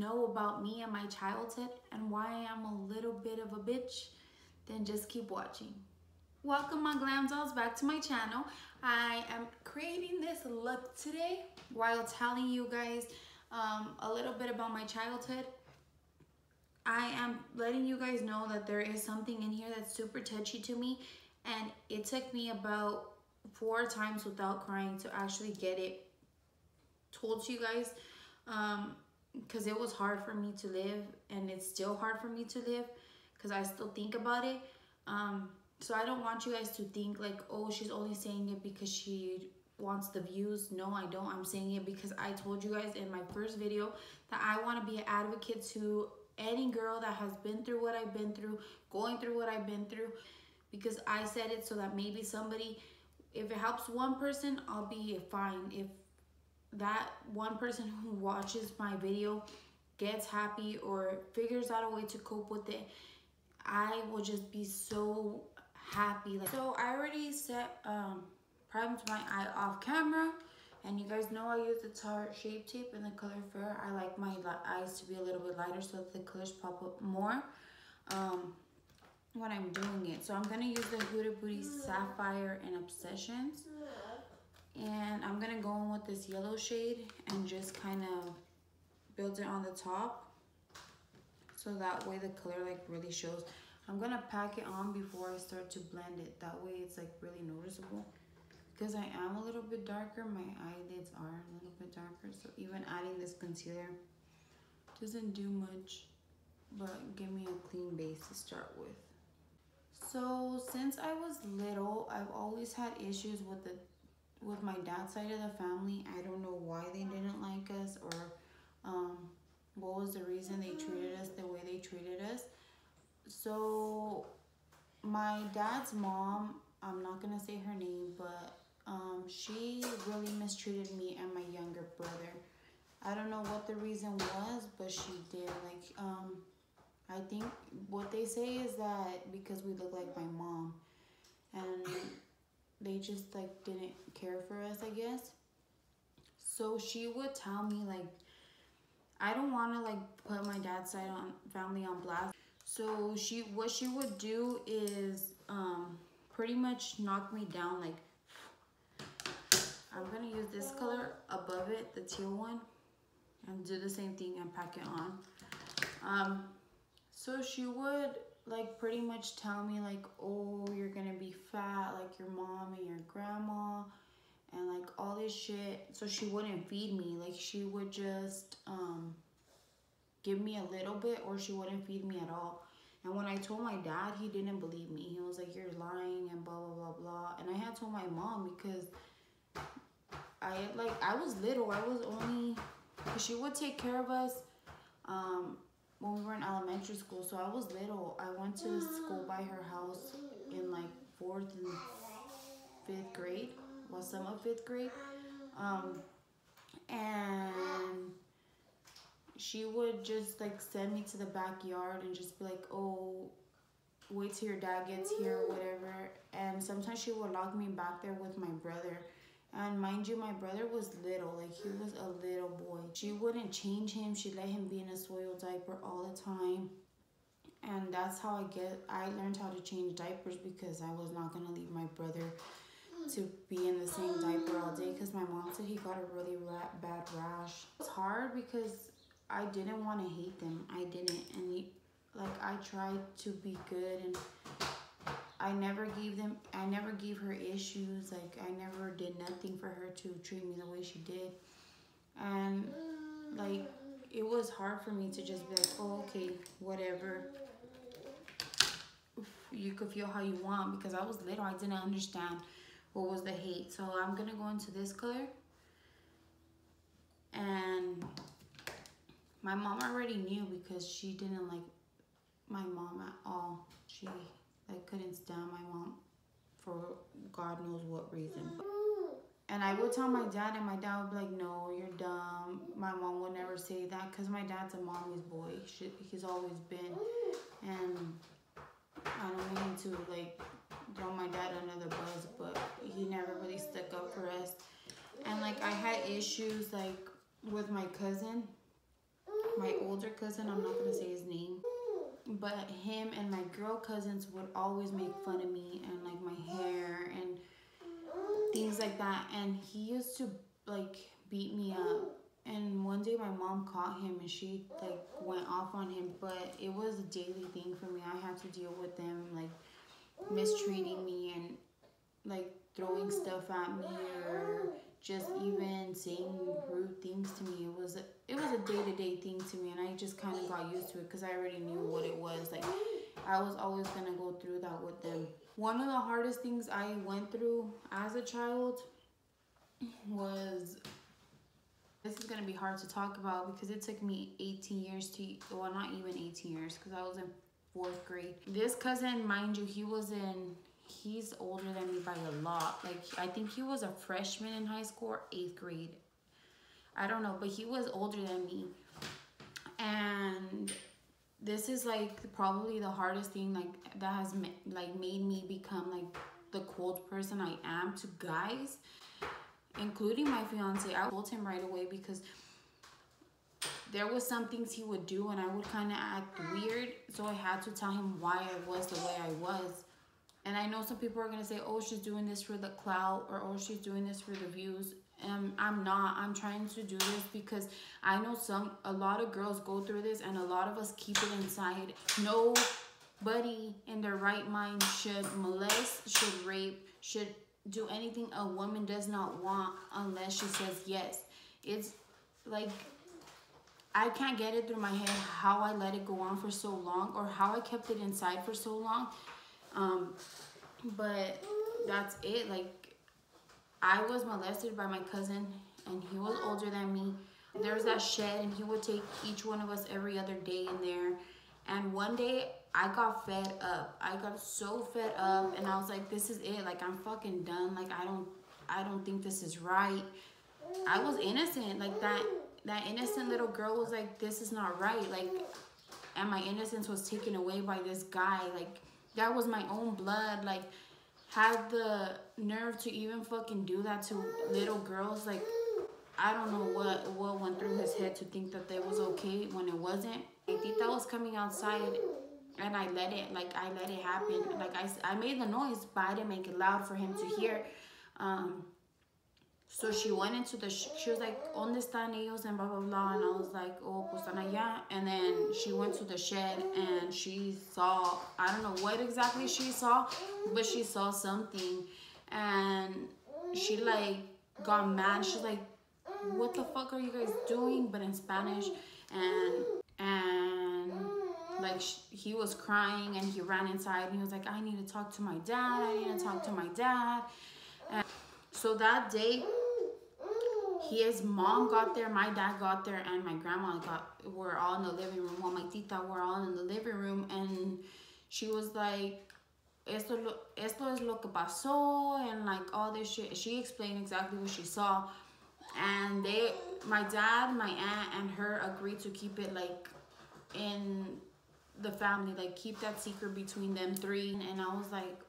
know about me and my childhood and why I am a little bit of a bitch, then just keep watching. Welcome my glam dolls back to my channel. I am creating this look today while telling you guys a little bit about my childhood. I am letting you guys know that there is something in here that's super touchy to me, and it took me about 4 times without crying to actually get it told to you guys, because it was hard for me to live, and it's still hard for me to live because I still think about it. So I don't want you guys to think like, oh, she's only saying it because she wants the views. No, I don't. I'm saying it because I told you guys in my first video that I want to be an advocate to any girl that has been through what I've been through, going through what I've been through, because I said it so that maybe somebody, if it helps one person, I'll be fine. If that one person who watches my video gets happy or figures out a way to cope with it, I will just be so happy. So I already primed my eye off camera, and you guys know I use the Tarte Shape Tape in the color Fair. I like my eyes to be a little bit lighter so that the colors pop up more when I'm doing it. So I'm gonna use the Huda Beauty Sapphire and Obsessions, and I'm gonna go in with this yellow shade and just kind of build it on the top, so that way the color like really shows. I'm gonna pack it on before I start to blend it. That way it's like really noticeable. Because I am a little bit darker, my eyelids are a little bit darker. So even adding this concealer doesn't do much, but give me a clean base to start with. So since I was little, I've always had issues with my dad's side of the family. I don't know why they didn't like us, or what was the reason they treated us the way they treated us. So my dad's mom, I'm not gonna say her name, but she really mistreated me and my younger brother. I don't know what the reason was, but she did. Like I think what they say is that because we look like my mom, and they just like didn't care for us, I guess. So she would tell me like, I don't want to like put my dad's side on family on blast. So what she would do is pretty much knock me down. Like, I'm gonna use this color above it, the teal one, and do the same thing and pack it on. So she would like pretty much tell me like, oh, you're gonna be fat like your mom and your grandma, and like all this shit. So she wouldn't feed me. Like she would just give me a little bit, or she wouldn't feed me at all. And when I told my dad, he didn't believe me. He was like, you're lying and blah blah blah blah. And I had told my mom because I was little. I was only, cause she would take care of us when we were in elementary school. So I was little. I went to school by her house in like 4th and 5th grade, well, some of 5th grade, and she would just like send me to the backyard and just be like, oh, wait till your dad gets here or whatever. And sometimes she would lock me back there with my brother. And mind you, my brother was little, like he was a little boy. She wouldn't change him. She let him be in a soiled diaper all the time. And that's how I learned how to change diapers, because I was not gonna leave my brother to be in the same diaper all day, because my mom said he got a really bad rash. It was hard because I didn't want to hate them. I didn't. And like I tried to be good, and I never gave her issues. Like I never did nothing for her to treat me the way she did. And like it was hard for me to just be like, oh, okay, whatever. You could feel how you want, because I was little. I didn't understand what was the hate. So I'm gonna go into this color, and my mom already knew because she didn't like my mom at all. She like couldn't stand my mom for God knows what reason. And I would tell my dad, and my dad would be like, no, you're dumb. My mom would never say that, because my dad's a mommy's boy. He's always been. And I don't mean to like throw my dad under the bus, but he never really stuck up for us. And like I had issues like with my cousin, my older cousin, I'm not gonna say his name, but him and my girl cousins would always make fun of me and like my hair and things like that. And he used to like beat me up. And one day my mom caught him and she like went off on him, but it was a daily thing for me. I had to deal with them like mistreating me and like throwing stuff at me or just even saying rude things to me. It was a day-to-day thing to me, and I just kind of got used to it because I already knew what it was. Like, I was always gonna go through that with them. One of the hardest things I went through as a child was, this is gonna be hard to talk about because it took me 18 years to, well, not even 18 years, because I was in 4th grade. This cousin, mind you, he's older than me by a lot. Like, I think he was a freshman in high school or 8th grade. I don't know, but he was older than me. And this is like probably the hardest thing like that has like made me become like the cold person I am to guys, including my fiance. I told him right away because there was some things he would do and I would kind of act weird. So I had to tell him why I was the way I was. And I know some people are going to say, oh, she's doing this for the clout, or oh, she's doing this for the views. And I'm not. I'm trying to do this because I know a lot of girls go through this and a lot of us keep it inside. Nobody in their right mind should molest, should rape, should do anything a woman does not want unless she says yes. It's like, I can't get it through my head how I let it go on for so long or how I kept it inside for so long. But that's it. Like, I was molested by my cousin and he was older than me. There's that shed and he would take each one of us every other day in there. And one day I got fed up. I got so fed up and I was like, this is it. Like, I'm fucking done. Like, I don't think this is right. I was innocent. Like, that innocent little girl was like, this is not right. Like, and my innocence was taken away by this guy. Like, that was my own blood. Like, had the nerve to even fucking do that to little girls. Like, I don't know what went through his head to think that that was okay when it wasn't. I think that was coming outside and I let it happen. Like, I made the noise, but I didn't make it loud for him to hear. So she went into she was like, ¿Dónde están ellos? And blah, blah, blah. And I was like, oh, pues están allá. And then she went to the shed and she saw, I don't know what exactly she saw, but she saw something. And she like got mad. She's like, what the fuck are you guys doing? But in Spanish. And like he was crying and he ran inside and he was like, I need to talk to my dad. I need to talk to my dad. And so that day, his mom got there, my dad got there, and my grandma were all in the living room. Well, my tita were all in the living room, and she was like, esto es lo que pasó, and like all this shit. She explained exactly what she saw, and my dad, my aunt, and her agreed to keep it like in the family, like keep that secret between them three. And I was like,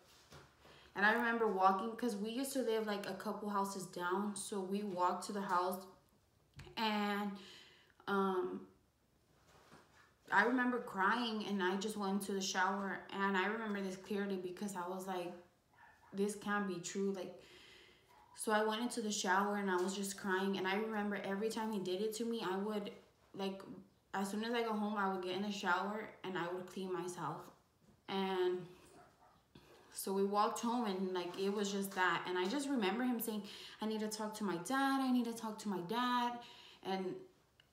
and I remember walking, because we used to live like a couple houses down. So we walked to the house and I remember crying and I just went to the shower. And I remember this clearly because I was like, this can't be true. Like, so I went into the shower and I was just crying. And I remember every time he did it to me, I would like, as soon as I go home, I would get in the shower and I would clean myself. And so we walked home and like it was just that. And I just remember him saying, I need to talk to my dad. I need to talk to my dad. And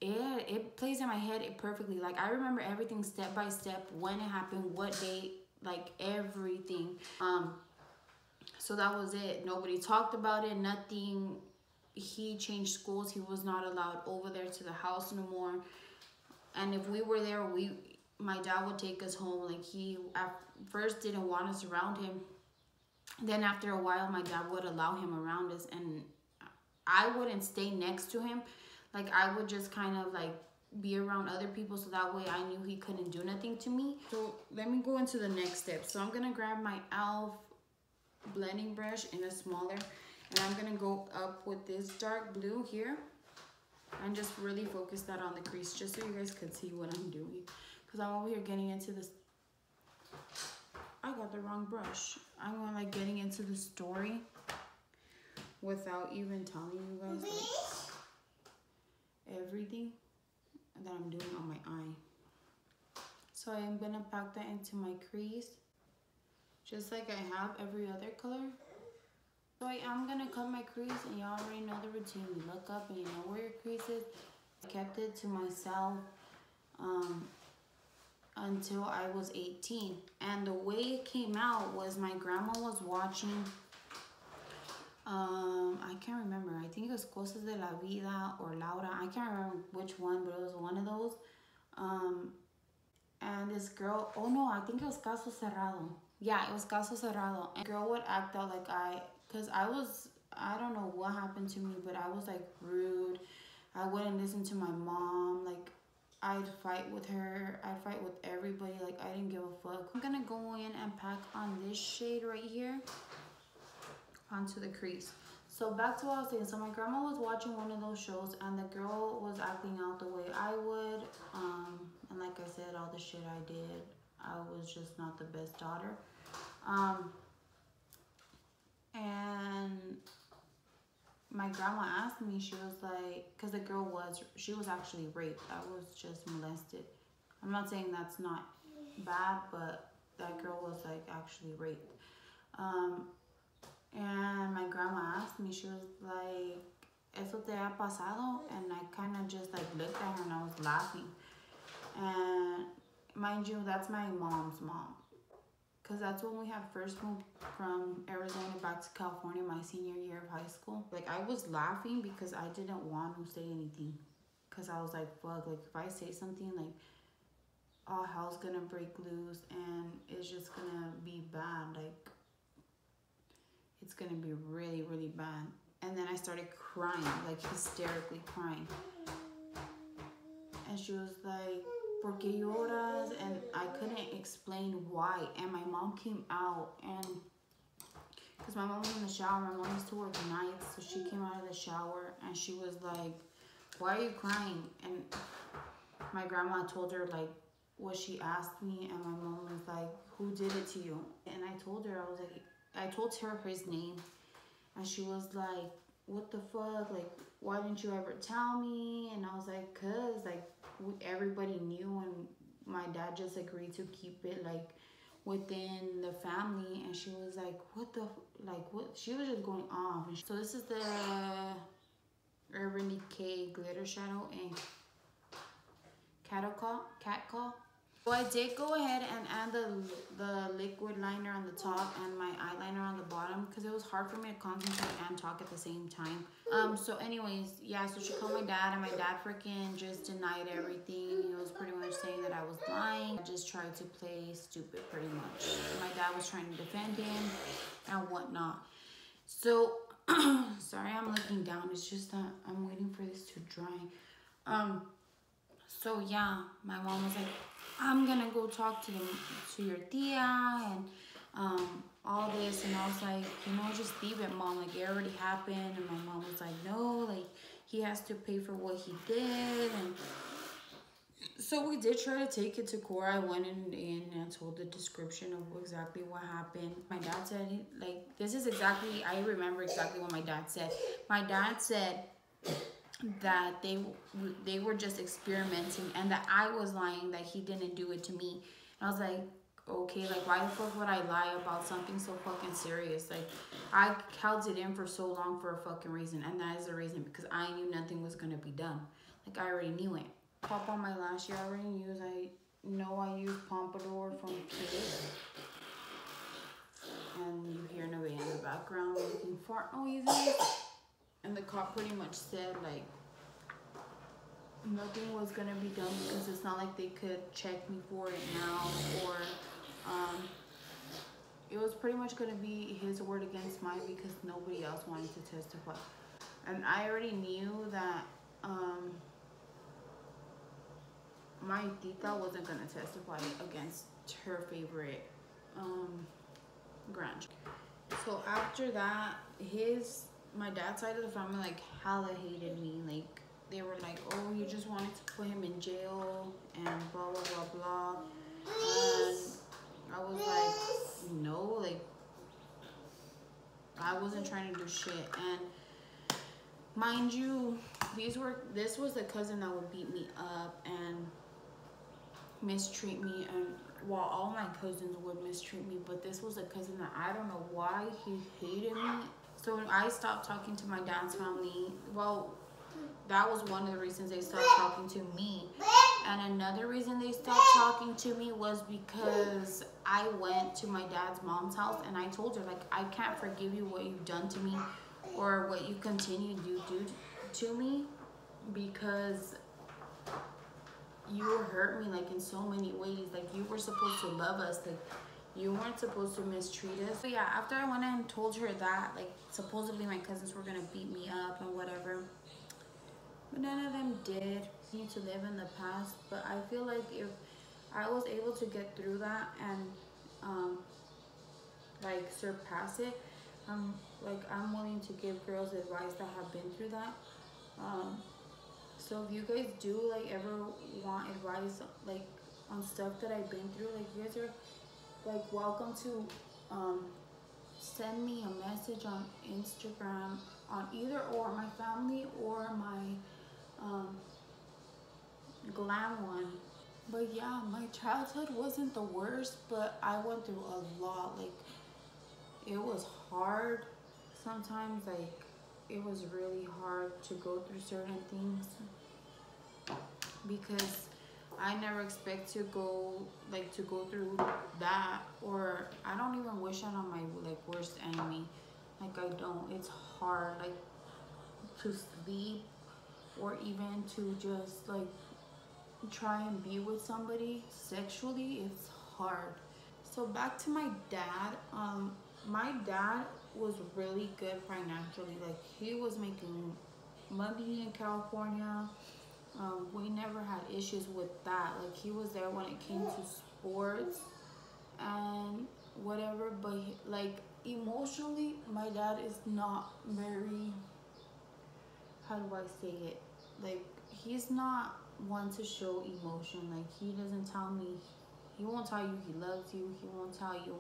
it plays in my head perfectly. Like, I remember everything step by step, when it happened, what date, like everything. So that was it. Nobody talked about it, nothing. He changed schools. He was not allowed over there to the house no more. And if we were there, my dad would take us home. Like, he at first didn't want us around him. Then after a while, my dad would allow him around us, and I wouldn't stay next to him. Like, I would just kind of like be around other people, so that way I knew he couldn't do nothing to me. So let me go into the next step. So I'm gonna grab my e.l.f. blending brush in a smaller, and I'm gonna go up with this dark blue here. and just really focus that on the crease, just so you guys could see what I'm doing. Because I'm over here getting into this. I got the wrong brush. I'm like getting into the story without even telling you guys like everything that I'm doing on my eye. So I'm gonna pack that into my crease, just like I have every other color. So I am gonna cut my crease, and y'all already know the routine. You look up and you know where your crease is. I kept it to myself until I was 18. And the way it came out was my grandma was watching, I can't remember. I think it was Cosas de la Vida or Laura. I can't remember which one, but it was one of those. And this girl, oh no, I think it was Caso Cerrado. Yeah, it was Caso Cerrado. And the girl would act out like because I don't know what happened to me, but I was like rude. I wouldn't listen to my mom. Like, I'd fight with her. I'd fight with everybody. Like, I didn't give a fuck. I'm gonna go in and pack on this shade right here onto the crease. So back to what I was saying. So my grandma was watching one of those shows, and the girl was acting out the way I would. And like I said, all the shit I did, I was just not the best daughter. And my grandma asked me, she was like, because the girl she was actually raped. I was just molested. I'm not saying that's not bad, but that girl was like actually raped. And my grandma asked me, she was like, ¿Eso te ha pasado? And I kind of just like looked at her and I was laughing. And mind you, that's my mom's mom. Because that's when we had first moved from Arizona back to California my senior year of high school. Like, I was laughing because I didn't want to say anything. Because I was like, fuck, like, if I say something, like, all hell's gonna break loose and it's just gonna be bad. Like, it's gonna be really, really bad. And then I started crying, like hysterically crying. And she was like, ¿Por qué lloras? And I couldn't explain why. And my mom came out, and because my mom was in the shower, my mom used to work nights, so she came out of the shower and she was like, why are you crying? And my grandma told her like what she asked me, and my mom was like, who did it to you? And I told her, I told her his name, and she was like, what the fuck? Like, why didn't you ever tell me? And I was like, cause like everybody knew, and my dad just agreed to keep it like within the family. And she was like, what? She was just going off. So this is the Urban Decay glitter shadow in Cat Call. So I did go ahead and add the liquid liner on the top and my eyeliner on the bottom, because it was hard for me to concentrate and talk at the same time. So anyways, yeah, so she called my dad, and my dad freaking just denied everything. He was pretty much saying that I was lying. I just tried to play stupid pretty much. My dad was trying to defend him and whatnot. So, sorry I'm looking down. It's just that I'm waiting for this to dry. So yeah, my mom was like, I'm gonna go talk to your tia and all this, and I was like, you know, just leave it, Mom, like it already happened. And my mom was like, no, like he has to pay for what he did. And so we did try to take it to court. I went in and told the description of exactly what happened. My dad said, I remember exactly what my dad said. My dad said that they were just experimenting, and that I was lying, that he didn't do it to me. And I was like, okay, like why the fuck would I lie about something so fucking serious? Like, I held it in for so long for a fucking reason, and that is the reason, because I knew nothing was gonna be done. Like, I already knew it. Pop on my lash year I already use. I know I use Pompadour from Kids. And you hear Nove in the background making fart noises. And the cop pretty much said like nothing was gonna be done, because it's not like they could check me for it now, or it was pretty much gonna be his word against mine, because nobody else wanted to testify. And I already knew that my tita wasn't gonna testify against her favorite grandchild. So after that, my dad's side of the family like hella hated me. Like, they were like, oh, you just wanted to put him in jail and blah, blah, blah, blah. And I was like, no, like, I wasn't trying to do shit. And mind you, this was the cousin that would beat me up and mistreat me, and well, all my cousins would mistreat me, but this was a cousin that I don't know why he hated me. So I stopped talking to my dad's family. Well, that was one of the reasons they stopped talking to me. And another reason they stopped talking to me was because I went to my dad's mom's house and I told her, like, I can't forgive you what you've done to me or what you continue to do to me, because you hurt me, like, in so many ways. Like, you were supposed to love us, like, you weren't supposed to mistreat us. But yeah, after I went and told her that, like, supposedly my cousins were gonna beat me up and whatever, but none of them did. I need to live in the past. But I feel like if I was able to get through that and like surpass it, I'm willing to give girls advice that have been through that. So if you guys do like ever want advice like on stuff that I've been through, like, you guys are like welcome to send me a message on Instagram, on either or my family or my glam one. But yeah, my childhood wasn't the worst, but I went through a lot. Like, it was hard sometimes. Like, it was really hard to go through certain things because I never expect to go through that. Or I don't even wish that on my like worst enemy. Like, I don't. It's hard, like, to sleep or even to just like try and be with somebody sexually. It's hard. So back to my dad. My dad was really good financially. Like, he was making money in California. We never had issues with that. Like, he was there when it came to sports and whatever. But like, emotionally, my dad is not very, how do I say it? Like, he's not one to show emotion. Like, he doesn't tell me, he won't tell you he loves you. He won't tell you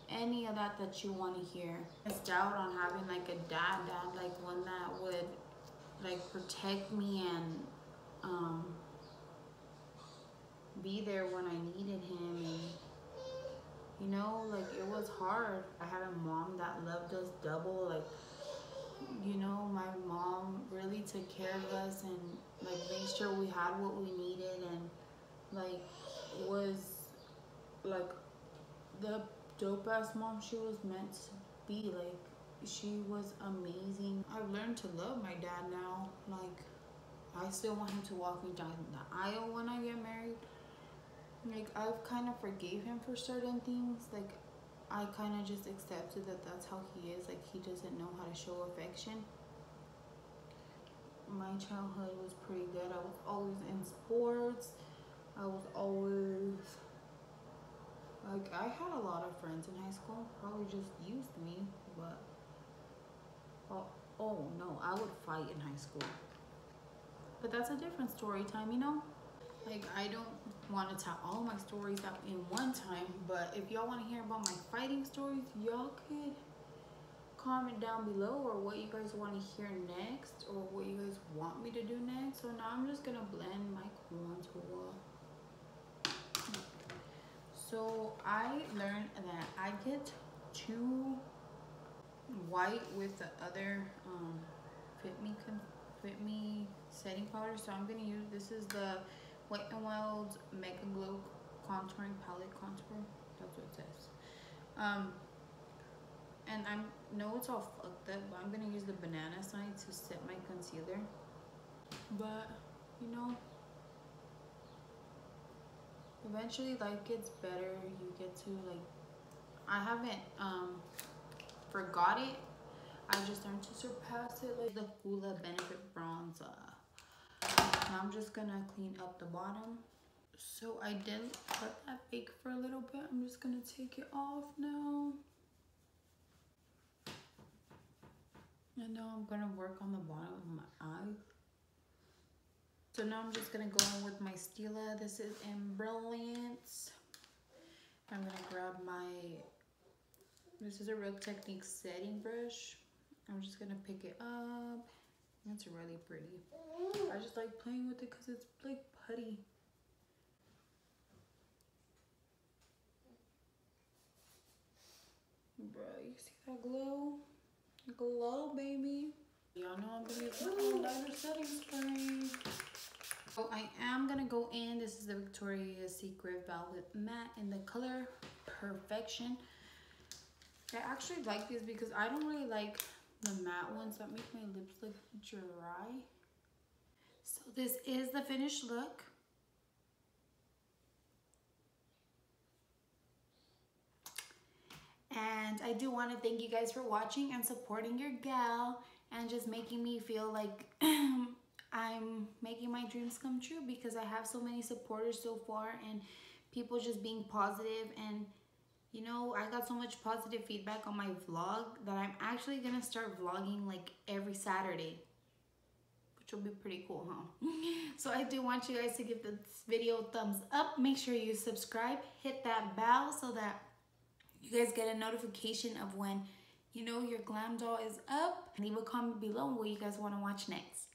any of that you want to hear. I missed out on having like a dad, like one that would like protect me and be there when I needed him. And you know, like, it was hard. I had a mom that loved us double. Like, you know, my mom really took care of us and like made sure we had what we needed, and like was like the dope ass mom she was meant to be. Like, she was amazing. I've learned to love my dad now. Like, I still want him to walk me down the aisle when I get married. Like, I've kind of forgave him for certain things. Like, I kind of just accepted that that's how he is. Like, he doesn't know how to show affection. My childhood was pretty good. I was always in sports. I was always, like, I had a lot of friends in high school. Probably just used me, but oh no, I would fight in high school. But that's a different story time, you know? Like, I don't want to tell all my stories out in one time, but if y'all want to hear about my fighting stories, y'all could comment down below, or what you guys want to hear next, or what you guys want me to do next. So now I'm just gonna blend my contour. So I learned that I get too white with the other Fit Me setting powder, so I'm gonna use, this is the Wet n Wild's Mega Glow Contouring Palette Contour. That's what it says. And I know it's all fucked up, but I'm gonna use the banana side to set my concealer. But you know, eventually life gets better. You get to like, I haven't forgot it. I just learned to surpass it. Like the Hoola Benefit Bronzer. Now I'm just gonna clean up the bottom. So I did let that bake for a little bit. I'm just gonna take it off now. And now I'm gonna work on the bottom of my eye. So now I'm just gonna go in with my Stila. This is in Brilliance. I'm gonna grab this is a Real Technique setting brush. I'm just gonna pick it up. It's really pretty. I just like playing with it because it's like putty. Bro, you see that glow? Glow, baby. Y'all know I'm gonna use my own lighter setting spray. So I am gonna go in. This is the Victoria's Secret Velvet Matte in the color Perfection. I actually like these because I don't really like the matte ones that make my lips look dry. So this is the finished look. And I do want to thank you guys for watching and supporting your gal and just making me feel like I'm making my dreams come true, because I have so many supporters so far and people just being positive. And you know, I got so much positive feedback on my vlog that I'm actually gonna start vlogging like every Saturday, which will be pretty cool, huh? So I do want you guys to give this video a thumbs up. Make sure you subscribe, hit that bell so that you guys get a notification of when, you know, your glam doll is up. Leave a comment below what you guys want to watch next.